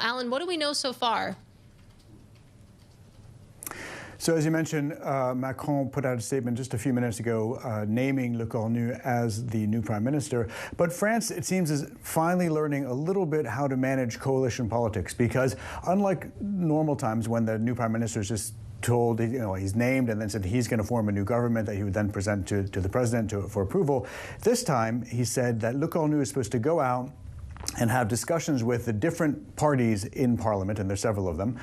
Alan, what do we know so far? So as you mentioned, Macron put out a statement just a few minutes ago naming Lecornu as the new prime minister. But France, it seems, is finally learning a little bit how to manage coalition politics, because unlike normal times when the new prime minister is just told, he's named and then said he's going to form a new government that he would then present to the president for approval, this time he said that Lecornu is supposed to go out and have discussions with the different parties in Parliament, and there's several of them,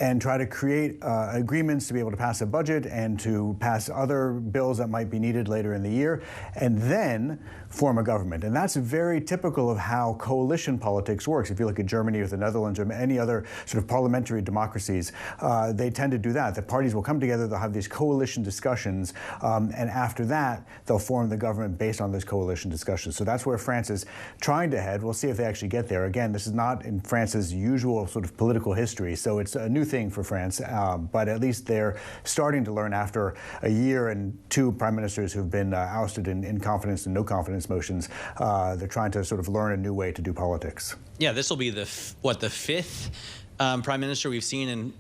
and try to create agreements to be able to pass a budget and to pass other bills that might be needed later in the year, and then form a government. And that's very typical of how coalition politics works. If you look at Germany or the Netherlands or any other sort of parliamentary democracies, they tend to do that. The parties will come together, they'll have these coalition discussions, and after that, they'll form the government based on those coalition discussions. So that's where France is trying to head. We'll see if they actually get there. Again, this is not in France's usual sort of political history, so it's a new thing for France, but at least they're starting to learn after a year and two prime ministers who've been ousted in confidence and no confidence motions. They're trying to sort of learn a new way to do politics. Yeah, this will be the fifth prime minister we've seen in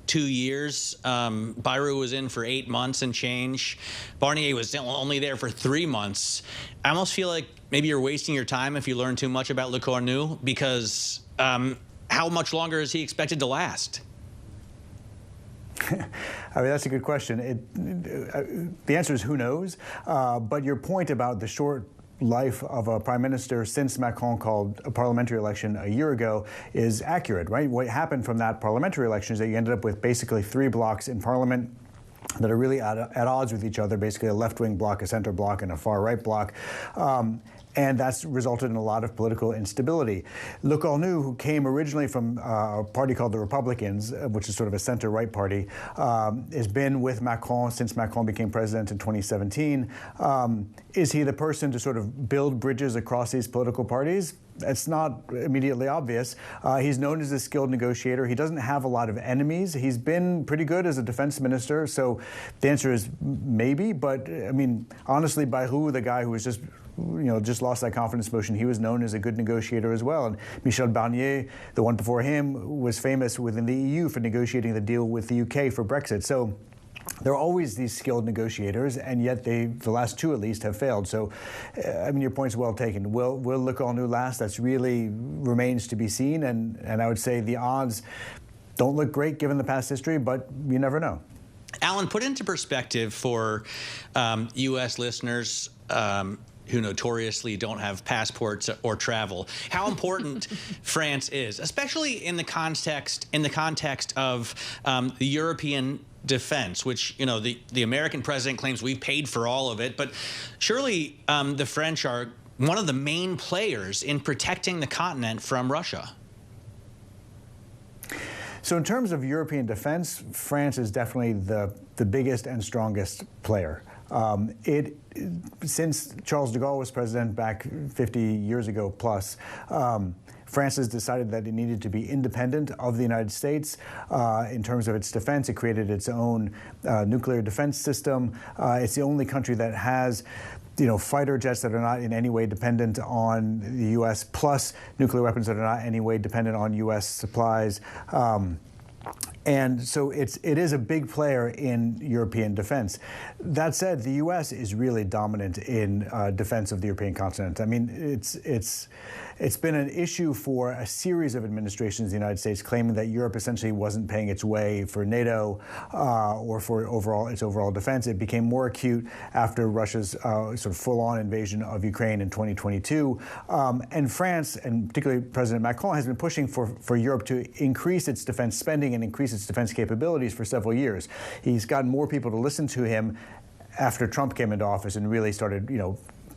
2 years. Bayrou was in for 8 months and change. Barnier was only there for 3 months. I almost feel like maybe you're wasting your time if you learn too much about Lecornu, because how much longer is he expected to last? I mean, that's a good question. The answer is who knows. But your point about the short life of a prime minister since Macron called a parliamentary election a year ago is accurate, right? What happened from that parliamentary election is that you ended up with basically 3 blocks in parliament that are really at odds with each other, basically a left-wing bloc, a center bloc, and a far-right bloc. And that's resulted in a lot of political instability. Lecornu, who came originally from a party called the Republicans, which is sort of a center-right party, has been with Macron since Macron became president in 2017. Is he the person to sort of build bridges across these political parties? It's not immediately obvious. He's known as a skilled negotiator. He doesn't have a lot of enemies. He's been pretty good as a defense minister, so the answer is maybe. But I mean, honestly, Bayrou, the guy who was just lost that confidence motion, he was known as a good negotiator as well. And Michel Barnier, the one before him, was famous within the EU for negotiating the deal with the UK for Brexit. So there are always these skilled negotiators, and yet the last 2 at least have failed. So, I mean, your point's well taken. Will Lecornu last? That's really remains to be seen, and I would say the odds don't look great given the past history, but you never know. Alan, put into perspective for U.S. listeners who notoriously don't have passports or travel, how important France is, especially in the context of the European defense, which, the American president claims we've paid for all of it, but surely the French are one of the main players in protecting the continent from Russia. So in terms of European defense, France is definitely the biggest and strongest player. Since Charles de Gaulle was president back 50 years ago plus, France has decided that it needed to be independent of the United States in terms of its defense. It created its own nuclear defense system. It's the only country that has fighter jets that are not in any way dependent on the U.S., plus nuclear weapons that are not in any way dependent on U.S. supplies. And so it is a big player in European defense. That said, the U.S. is really dominant in defense of the European continent. I mean, it's been an issue for a series of administrations in the United States, claiming that Europe essentially wasn't paying its way for NATO or for its overall defense. It became more acute after Russia's sort of full-on invasion of Ukraine in 2022. And France, and particularly President Macron, has been pushing for Europe to increase its defense spending and increase its defense capabilities for several years. He's gotten more people to listen to him after Trump came into office and really started,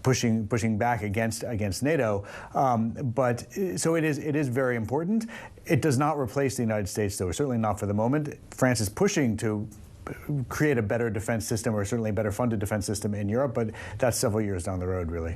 pushing back against NATO. But so it is very important. It does not replace the United States, though, certainly not for the moment. France is pushing to create a better defense system, or certainly a better funded defense system in Europe, but that's several years down the road, really.